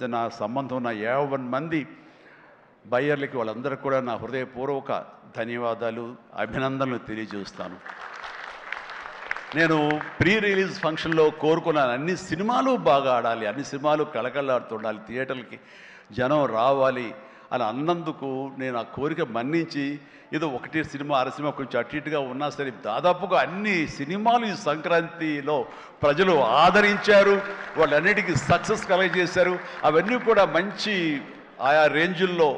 లేకపోతే నా సంబంధం ఉన్న 50 మంది బయ్యర్లకి వాళ్ళందరికీ కూడా నా హృదయపూర్వక ధన్యవాదాలు, అభినందనలు తెలియజేస్తాను. నేను ప్రీ రిలీజ్ ఫంక్షన్లో కోరుకున్నాను, అన్ని సినిమాలు బాగా ఆడాలి, అన్ని సినిమాలు కళకళలాడుతుండాలి, థియేటర్లకి జనం రావాలి అని అన్నందుకు నేను ఆ కోరిక మన్నించి ఏదో ఒకటి సినిమా అర సినిమా కొంచెం అటు ఇటుగా ఉన్నా సరే దాదాపుగా అన్ని సినిమాలు ఈ సంక్రాంతిలో ప్రజలు ఆదరించారు, వాళ్ళన్నిటికీ సక్సెస్ కలగజేశారు. అవన్నీ కూడా మంచి ఆయా రేంజుల్లో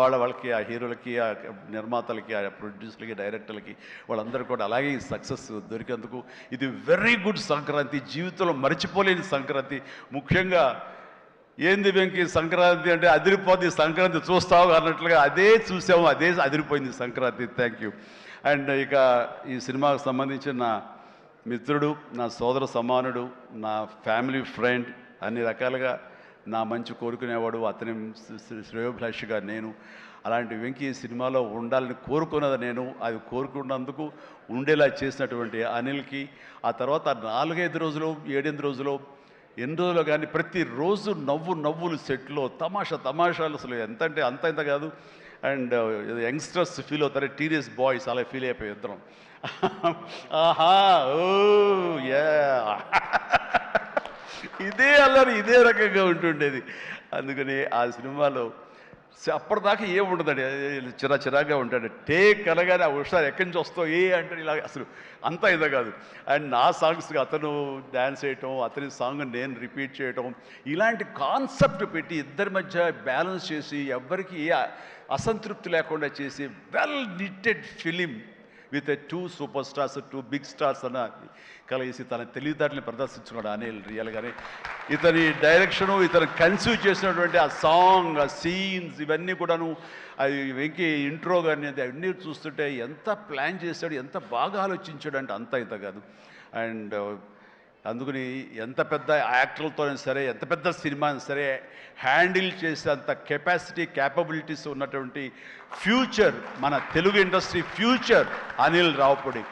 వాళ్ళకి ఆ హీరోలకి ఆ నిర్మాతలకి ఆ ప్రొడ్యూసర్లకి డైరెక్టర్లకి వాళ్ళందరూ కూడా అలాగే ఈ సక్సెస్ దొరికేందుకు ఇది వెరీ గుడ్ సంక్రాంతి, జీవితంలో మర్చిపోలేని సంక్రాంతి. ముఖ్యంగా ఏంది వెంకీ సంక్రాంతి అంటే అదిరిపోద్ది సంక్రాంతి చూస్తావు అన్నట్లుగా అదే చూసాము, అదే అదిరిపోయింది సంక్రాంతి. Thank you. అండ్ ఇక ఈ సినిమాకు సంబంధించిన నా మిత్రుడు, నా సోదర సమానుడు, నా ఫ్యామిలీ ఫ్రెండ్, అన్ని రకాలుగా నా మంచి కోరుకునేవాడు, అతని శ్రేయోభిలాషిగా నేను. అలాంటి వెంకీ సినిమాలో ఉండాలని కోరుకున్నది నేను, అది కోరుకున్నందుకు ఉండేలా చేసినటువంటి అనిల్కి, ఆ తర్వాత 4-5 రోజులు 7-8 రోజులు ఎన్ని రోజులు కానీ ప్రతిరోజు నవ్వులు సెట్లో తమాషాలు అసలు ఎంత అంటే అంత ఇంత కాదు. అండ్ యంగ్స్టర్స్ ఫీల్ అవుతారు, టీనేజ్ బాయ్స్ అలా ఫీల్ అయిపోయి ఇద్దరం. ఆహా ఓ యా ఇదే అల్లరి ఇదే రకంగా ఉంటుండేది. అందుకని ఆ సినిమాలో అప్పటిదాకా ఏముండదండి, చిరాగా ఉంటాడు. టేక్ అనగానే ఆ హుషారు ఎక్కడి నుంచి వస్తావు అంటే ఇలా అసలు అంతా ఇదే కాదు. అండ్ నా సాంగ్స్కి అతను డ్యాన్స్ చేయటం, అతని సాంగ్ నేను రిపీట్ చేయటం, ఇలాంటి కాన్సెప్ట్ పెట్టి ఇద్దరి మధ్య బ్యాలెన్స్ చేసి ఎవ్వరికి ఏ అసంతృప్తి లేకుండా చేసి well knitted film with 2 super stars, 2 big stars అన్న కలిసి తన తెలివితేటలను ప్రదర్శించుకున్నాడు అనిల్ రియల్గానే. ఇతని డైరెక్షను, ఇతను కన్సీవ్ చేసినటువంటి ఆ సాంగ్, ఆ సీన్స్, ఇవన్నీ కూడాను అవి వెంకీ ఇంట్రో కానీ అవన్నీ చూస్తుంటే ఎంత ప్లాన్ చేశాడు, ఎంత బాగా ఆలోచించాడు అంటే అంత ఇంత కాదు. అండ్ అందుకని ఎంత పెద్ద యాక్టర్లతోనే సరే, ఎంత పెద్ద సినిమా సరే హ్యాండిల్ చేసేంత కెపాసిటీ, క్యాపబిలిటీస్ ఉన్నటువంటి ఫ్యూచర్, మన Telugu industry future Anil Ravipudi.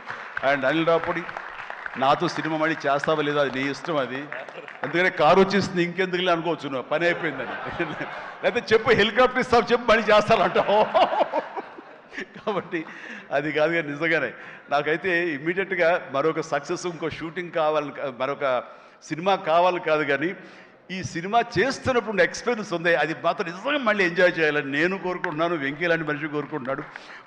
And Anil Ravipudi నాతో సినిమా మళ్ళీ చేస్తావా లేదా అది నీ ఇష్టం, అది అందుకనే కారు వచ్చేసింది ఇంకెందుకులే అనుకోవచ్చు, నువ్వు పని అయిపోయిందని. లేకపోతే చెప్పు హెలికాప్టర్ ఇస్తావు, చెప్పు మళ్ళీ చేస్తానంటావు. కాబట్టి అది కాదు, కానీ నిజంగానే నాకైతే ఇమ్మీడియట్గా మరొక సక్సెస్, ఇంకో షూటింగ్ కావాలి, మరొక సినిమా కావాలి కాదు, కానీ ఈ సినిమా చేస్తున్నప్పుడు ఎక్స్పీరియన్స్ ఉంది, అది మాత్రం నిజంగా మళ్ళీ ఎంజాయ్ చేయాలని నేను కోరుకుంటున్నాను, వెంకీ లాంటి మనిషి కోరుకుంటున్నాడు.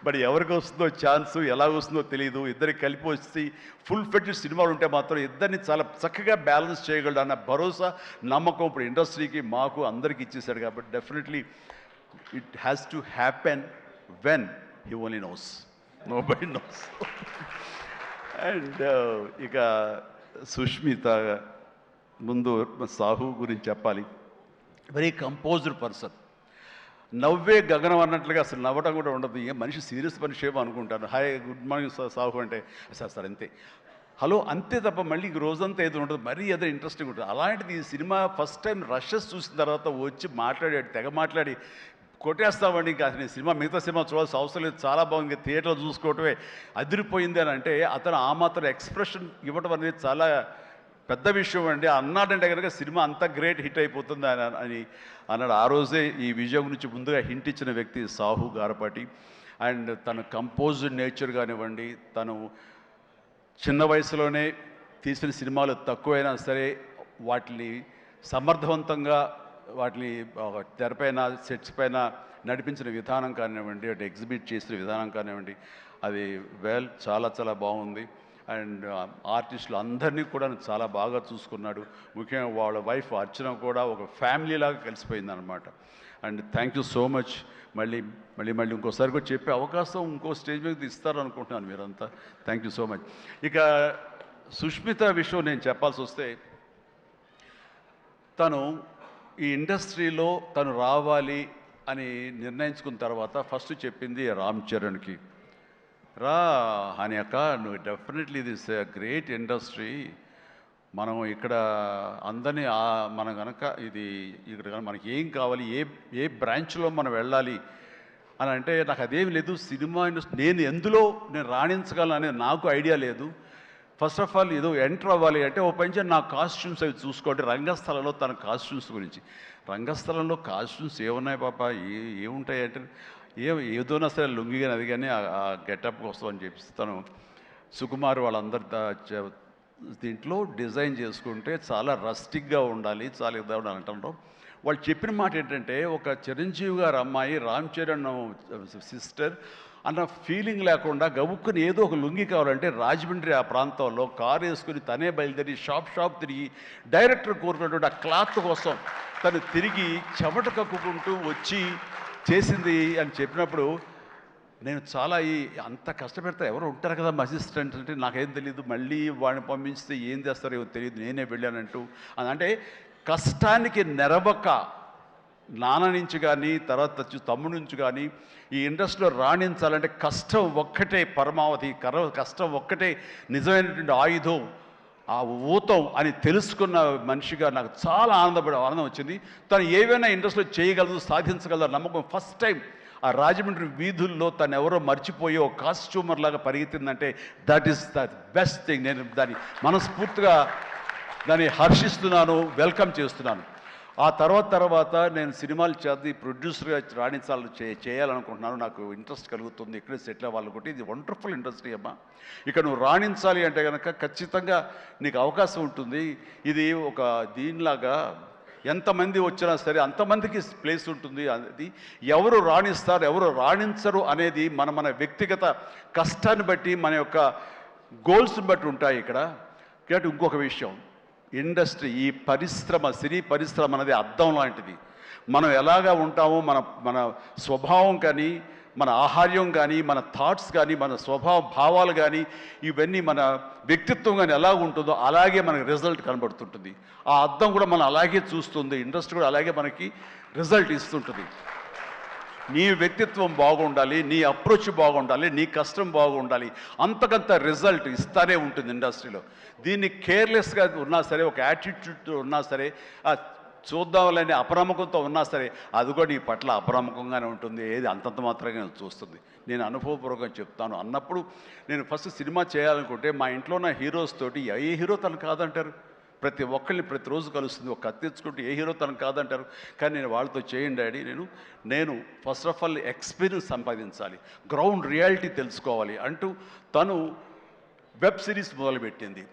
బట్ ఎవరికి వస్తుందో ఛాన్స్, ఎలా వస్తుందో తెలియదు. ఇద్దరికి కలిపి వచ్చి ఫుల్ ఫెడ్జెడ్ సినిమాలు ఉంటే మాత్రం ఇద్దరిని చాలా చక్కగా బ్యాలెన్స్ చేయగలడు అన్న భరోసా, నమ్మకం ఇప్పుడు ఇండస్ట్రీకి, మాకు అందరికి ఇచ్చేశాడు. కాబట్టి definitely it has to happen when he only knows, nobody knows. And ఇక సుష్మిత ముందు సాహు గురించి చెప్పాలి. వెరీ కంపోజ్డ్ పర్సన్, నవ్వే గగనం అన్నట్లుగా అసలు నవ్వడం కూడా ఉండదు. ఏ మనిషి సీరియస్ మనిషి ఏమో అనుకుంటాను. హాయ్ గుడ్ మార్నింగ్ సాహు అంటే సార్ అంతే, హలో అంతే తప్ప మళ్ళీ రోజంతా ఏదో ఉంటుంది, మరీ ఏదో ఇంట్రెస్టింగ్ ఉంటుంది. అలాంటిది ఈ సినిమా ఫస్ట్ టైం రషెస్ చూసిన తర్వాత వచ్చి మాట్లాడాడు, తెగ మాట్లాడి కొట్టేస్తామండి, ఇంకా నేను సినిమా మిగతా సినిమా చూడాల్సిన అవసరం లేదు, చాలా బాగుంది, థియేటర్లో చూసుకోవటమే అదిరిపోయింది అని అంటే అతను ఆ మాత్రం ఎక్స్ప్రెషన్ ఇవ్వడం అనేది చాలా పెద్ద విషయం అండి. అన్నాడంటే కనుక సినిమా అంత గ్రేట్ హిట్ అయిపోతుంది అని అన్నాడు. ఆ రోజే ఈ విజయం గురించి ముందుగా హింట్ ఇచ్చిన వ్యక్తి సాహు గారపాటి. అండ్ తన కంపోజ్డ్ నేచర్ కానివ్వండి, తను చిన్న వయసులోనే తీసిన సినిమాలు తక్కువైనా సరే వాటిని సమర్థవంతంగా వాటిని తెరపైన సెట్స్ పైన నడిపించిన విధానం కానివ్వండి, అటు ఎగ్జిబిట్ చేసిన విధానం కానివ్వండి, అది చాలా చాలా బాగుంది. అండ్ ఆర్టిస్టులు అందరినీ కూడా చాలా బాగా చూసుకున్నాడు. ముఖ్యంగా వాళ్ళ వైఫ్ అర్చన కూడా ఒక ఫ్యామిలీలాగా కలిసిపోయింది అనమాట. And thank you so much. మళ్ళీ ఇంకోసారి కూడా చెప్పే అవకాశం ఇంకో స్టేజ్ మీద ఇస్తారు అనుకుంటున్నాను మీరంతా. Thank you so much. ఇక సుష్మిత విషయం నేను చెప్పాల్సి వస్తే, తను ఈ ఇండస్ట్రీలో తను రావాలి అని నిర్ణయించుకున్న తర్వాత ఫస్ట్ చెప్పింది రామ్ చరణ్కి, రా అని అక్క, నువ్వు డెఫినెట్లీ దిస్ గ్రేట్ ఇండస్ట్రీ, మనం ఇక్కడ అందరినీ మనం కనుక ఇది ఇక్కడ మనకి ఏం కావాలి, ఏ బ్రాంచ్లో మనం వెళ్ళాలి అని అంటే నాకు అదేమి లేదు, సినిమా ఇండస్ట్రీ నేను ఎందులో నేను రాణించగలను అనేది నాకు ఐడియా లేదు, ఫస్ట్ ఆఫ్ ఆల్ ఏదో ఎంటర్ అవ్వాలి అంటే ఓ పని నా కాస్ట్యూమ్స్ అవి చూసుకోండి. రంగస్థలంలో తన కాస్ట్యూమ్స్ గురించి, రంగస్థలంలో కాస్ట్యూమ్స్ ఏమున్నాయి పాప, ఏముంటాయి అంటే ఏదోనా సరే లుంగి కానీ అది కానీ ఆ గెటప్ కోసం అని చెప్పి తను సుకుమార్ వాళ్ళందరి దీంట్లో డిజైన్ చేసుకుంటే చాలా రస్టిక్గా ఉండాలి, చాలా ఇదా ఉండాలి అంటారు. వాళ్ళు చెప్పిన మాట ఏంటంటే ఒక చిరంజీవి గారు అమ్మాయి రామ్ చరణ్ సిస్టర్ అన్న ఫీలింగ్ లేకుండా గబుక్కుని ఏదో ఒక లుంగి కావాలంటే రాజమండ్రి ఆ ప్రాంతంలో కారు వేసుకుని తనే బయలుదేరి షాప్ తిరిగి డైరెక్టర్ కోరుకున్నటువంటి ఆ క్లాత్ కోసం తను తిరిగి చెమట కక్కుకుంటూ వచ్చి చేసింది అని చెప్పినప్పుడు నేను చాలా అంత కష్టపెడతా ఎవరు ఉంటారు కదా అసిస్టెంట్ అంటే నాకేం తెలియదు, మళ్ళీ వాడిని పంపించితే ఏం చేస్తారో ఏమో తెలియదు, నేనే వెళ్ళానంటూ అంటే కష్టానికి నెరవక నాన్న నుంచి కానీ తర్వాత తమ్ముడి నుంచి కానీ ఈ ఇండస్ట్రీలో రాణించాలంటే కష్టం ఒక్కటే పరమావధి, కష్టం ఒక్కటే నిజమైనటువంటి ఆయుధం, ఆ ఊతం అని తెలుసుకున్న మనిషిగా నాకు చాలా ఆనందం వచ్చింది. తను ఏవైనా ఇండస్ట్రీలో చేయగలదు, సాధించగలదు నమ్మకం. ఫస్ట్ టైం ఆ రాజమండ్రి వీధుల్లో తను ఎవరో మర్చిపోయి ఒక కాస్ట్యూమర్ లాగా పరిగెత్తిందంటే that is the best thing. నేను దాన్ని మనస్ఫూర్తిగా దాన్ని హర్షిస్తున్నాను, వెల్కమ్ చేస్తున్నాను. ఆ తర్వాత నేను సినిమాలు చేసి ప్రొడ్యూసర్గా చేయాలనుకుంటున్నాను. నాకు ఇంట్రెస్ట్ కలుగుతుంది, ఇక్కడే సెటిల్ అవ్వాలనుకుంటే ఇది వండర్ఫుల్ ఇండస్ట్రీ అమ్మా. ఇక్కడ నువ్వు రాణించాలి అంటే కనుక ఖచ్చితంగా నీకు అవకాశం ఉంటుంది. ఇది ఒక దీనిలాగా ఎంతమంది వచ్చినా సరే అంతమందికి ప్లేస్ ఉంటుంది. అది ఎవరు రాణిస్తారు ఎవరు రాణించరు అనేది మన వ్యక్తిగత కష్టాన్ని బట్టి మన యొక్క గోల్స్ని బట్టి ఉంటాయి ఇక్కడ. కాబట్టి ఇంకొక విషయం, ఇండస్ట్రీ ఈ పరిశ్రమ సినీ పరిశ్రమ అనేది అద్దం లాంటిది. మనం ఎలాగా ఉంటామో మన స్వభావం కానీ మన ఆహార్యం కానీ మన థాట్స్ కానీ మన స్వభావ భావాలు కానీ ఇవన్నీ మన వ్యక్తిత్వం కానీ ఎలా ఉంటుందో అలాగే మనకి రిజల్ట్ కనబడుతుంటుంది. ఆ అద్దం కూడా మనం అలాగే చూస్తుంది, ఇండస్ట్రీ కూడా అలాగే మనకి రిజల్ట్ ఇస్తుంటుంది. నీ వ్యక్తిత్వం బాగుండాలి, నీ అప్రోచ్ బాగుండాలి, నీ కష్టం బాగుండాలి, అంతకంత రిజల్ట్ ఇస్తానే ఉంటుంది ఇండస్ట్రీలో. దీన్ని కేర్లెస్గా ఉన్నా సరే, ఒక యాటిట్యూడ్ ఉన్నా సరే, చూద్దామని అప్రముఖంతో ఉన్నా సరే అది కూడా నీ పట్ల అప్రముఖంగానే ఉంటుంది, ఏది అంతంత మాత్రంగా చూస్తుంది. నేను అనుభవపూర్వకంగా చెప్తాను. అన్నప్పుడు నేను ఫస్ట్ సినిమా చేయాలనుకుంటే మా ఇంట్లో ఉన్న హీరోస్ తోటి ఏ హీరో తను కాదంటారు, ప్రతి ఒక్కరిని ప్రతిరోజు కలుస్తుంది, ఒక కత్తి తెచ్చుకుంటే ఏ హీరో తను కాదంటారు. కానీ నేను వాళ్ళతో చేయండి డాడీ, నేను ఫస్ట్ ఆఫ్ ఆల్ ఎక్స్పీరియన్స్ సంపాదించాలి, గ్రౌండ్ రియాలిటీ తెలుసుకోవాలి అంటూ తను వెబ్ సిరీస్ మొదలుపెట్టింది,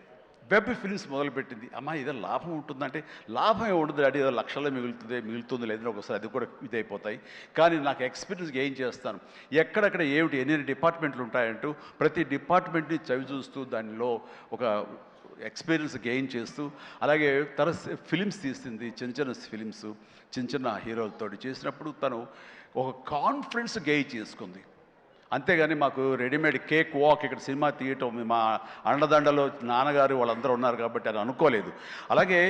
వెబ్ ఫిల్మ్స్ మొదలుపెట్టింది. అమ్మా ఇదే లాభం ఉంటుందంటే లాభం ఉండదు డాడీ, ఏదో లక్షల్లో మిగులుతుంది లేదని ఒకసారి అది కూడా ఇదైపోతాయి. కానీ నాకు ఎక్స్పీరియన్స్ గెయిన్ చేస్తాను, ఎక్కడెక్కడ ఏమిటి ఎన్ని డిపార్ట్మెంట్లు ఉంటాయంటూ ప్రతి డిపార్ట్మెంట్ని చవి చూస్తూ దానిలో ఒక ఎక్స్పీరియన్స్ గెయిన్ చేస్తూ, అలాగే తన ఫిలిమ్స్ తీసింది, చిన్న ఫిలిమ్స్ చిన్న హీరోలతో చేసినప్పుడు తను ఒక కాన్ఫిడెన్స్ గెయిన్ చేసుకుంది. అంతేగాని మాకు రెడీమేడ్ కేక్ వాక్ ఇక్కడ సినిమా తీయటం మా అండదండలో నాన్నగారు వాళ్ళందరూ ఉన్నారు కాబట్టి అని అనుకోలేదు. అలాగే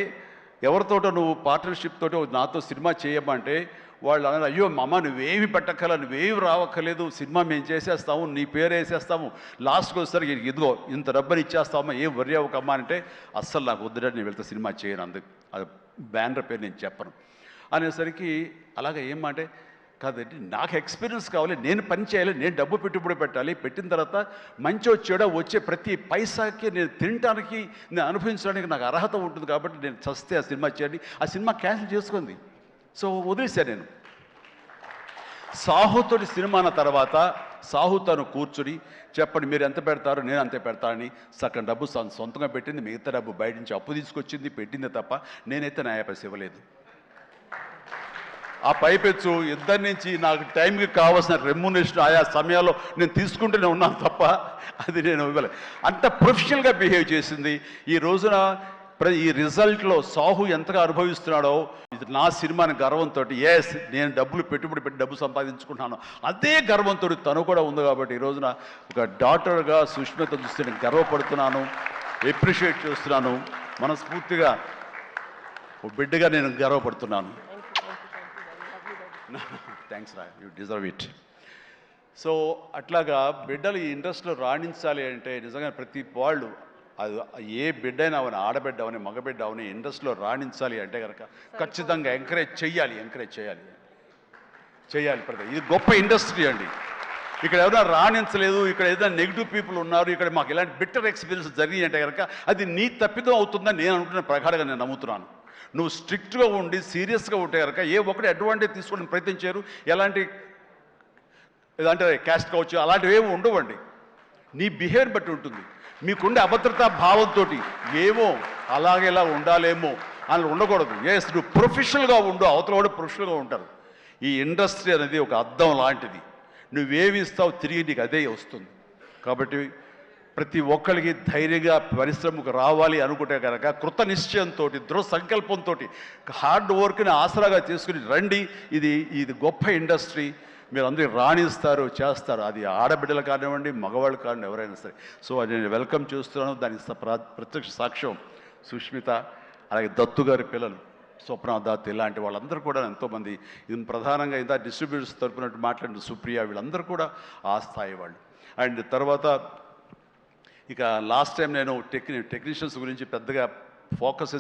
ఎవరితోటో నువ్వు పార్ట్నర్షిప్ తోటి నాతో సినిమా చేయమంటే వాళ్ళు అన్నారు, అయ్యో అమ్మ నువ్వేమి పెట్టక్కల, నువ్వేమి రావక్కర్లేదు, సినిమా మేము చేసేస్తాము, నీ పేరు వేసేస్తాము, లాస్ట్కి వచ్చేసరికి ఇదిగో ఇంత డబ్బుని ఇచ్చేస్తామా, ఏం వర్రీ అవ్వకమ్మా అంటే అస్సలు నాకు వద్దుడని నేను వెళ్తే సినిమా చేయను, అందుకు అది బ్యానర్ పేరు నేను చెప్పను అనేసరికి అలాగే ఏమంటే కాదండి నాకు ఎక్స్పీరియన్స్ కావాలి, నేను పని చేయాలి, నేను డబ్బు పెట్టుబడి పెట్టాలి, పెట్టిన తర్వాత మంచి వచ్చాడో వచ్చే ప్రతి పైసాకి నేను తినడానికి నేను అనుభవించడానికి నాకు అర్హత ఉంటుంది కాబట్టి నేను చస్తే ఆ సినిమా చేయండి, ఆ సినిమా క్యాన్సిల్ చేసుకుంది. సో వదిలేశాను నేను. సాహుతోటి సినిమా అన్న తర్వాత సాహు తను కూర్చుని చెప్పండి మీరు ఎంత పెడతారు, నేను అంతే పెడతానని సగం డబ్బు సొంతంగా పెట్టింది, మిగతా డబ్బు బయట నుంచి అప్పు తీసుకొచ్చింది పెట్టింది తప్ప నేనైతే న్యాయపైస ఇవ్వలేదు. ఆ పైపెచ్చు ఇద్దరి నుంచి నాకు టైంకి కావాల్సిన రెమ్యునరేషన్ ఆయా సమయాల్లో నేను తీసుకుంటూనే ఉన్నాను తప్ప అది నేను ఇవ్వలేదు. అంత ప్రొఫెషనల్గా బిహేవ్ చేసింది. ఈ రోజున ఈ రిజల్ట్లో సాహు ఎంతగా అనుభవిస్తున్నాడో ఇది నా సినిమాని గర్వంతో నేను డబ్బులు పెట్టుబడి పెట్టి డబ్బు సంపాదించుకుంటున్నాను అదే గర్వంతో తను కూడా ఉంది. కాబట్టి ఈ రోజున ఒక డాటర్గా సుష్మిత చూస్తే నేను గర్వపడుతున్నాను, ఎప్రిషియేట్ చేస్తున్నాను, మనస్ఫూర్తిగా ఓ బిడ్డగా నేను గర్వపడుతున్నాను. థ్యాంక్స్ రా, యూ డిజర్వ్ ఇట్. సో అట్లాగా బిడ్డలు ఈ ఇండస్ట్రీలో రాణించాలి అంటే నిజంగా ప్రతి వాళ్ళు అది ఏ బిడ్డ అయినా అవని, ఆడబిడ్డ అవని, మగబిడ్డ అవని ఇండస్ట్రీలో రాణించాలి అంటే కనుక ఖచ్చితంగా ఎంకరేజ్ చేయాలి ప్రతి. ఇది గొప్ప ఇండస్ట్రీ అండి. ఇక్కడ ఎవరైనా రాణించలేదు, ఇక్కడ ఏదైనా నెగిటివ్ పీపుల్ ఉన్నారు, ఇక్కడ మాకు ఇలాంటి బిట్టర్ ఎక్స్పీరియన్స్ జరిగి అంటే కనుక అది నీ తప్పిదం అవుతుందని నేను అనుకున్న ప్రకారంగా నేను నమ్ముతున్నాను. నువ్వు స్ట్రిక్ట్గా ఉండి సీరియస్గా ఉంటే కనుక ఏ ఒక్కటి అడ్వాంటేజ్ తీసుకోవడానికి ప్రయత్నించారు, ఎలాంటి ఏదంటే క్యాస్ట్ కావచ్చు అలాంటివి ఏమి ఉండవండి. నీ బిహేవియర్ బట్టి ఉంటుంది. మీకుండే అభద్రతా భావంతో ఏమో అలాగేలా ఉండాలేమో అని ఉండకూడదు. ఎస్, నువ్వు ప్రొఫెషనల్గా ఉండు, అవతల కూడా ప్రొఫెషనల్గా ఉంటారు. ఈ ఇండస్ట్రీ అనేది ఒక అద్దం లాంటిది. నువ్వేమి ఇస్తావు తిరిగి నీకు అదే వస్తుంది. కాబట్టి ప్రతి ఒక్కరికి ధైర్యంగా పరిశ్రమకు రావాలి అనుకుంటే కనుక కృత నిశ్చయంతో, దృఢ సంకల్పంతో, హార్డ్ వర్క్ని ఆసరాగా తీసుకుని రండి. ఇది గొప్ప ఇండస్ట్రీ. మీరు అందరూ రాణిస్తారు, చేస్తారు. అది ఆడబిడ్డలు కానివ్వండి, మగవాళ్ళు కానివ్వండి, ఎవరైనా సరే. సో అది నేను వెల్కమ్ చేస్తున్నాను. దానికి ప్రత్యక్ష సాక్ష్యం సుష్మిత, అలాగే దత్తు గారి పిల్లలు స్వప్న దత్, ఇలాంటి వాళ్ళందరూ కూడా ఎంతోమంది, ఇది ప్రధానంగా ఇంత డిస్ట్రిబ్యూటర్స్ తరపునట్టు మాట్లాడిన సుప్రియ, వీళ్ళందరూ కూడా ఆ స్థాయి వాళ్ళు. అండ్ తర్వాత ఇక లాస్ట్ టైం నేను టెక్నీషియన్స్ గురించి పెద్దగా ఫోకస్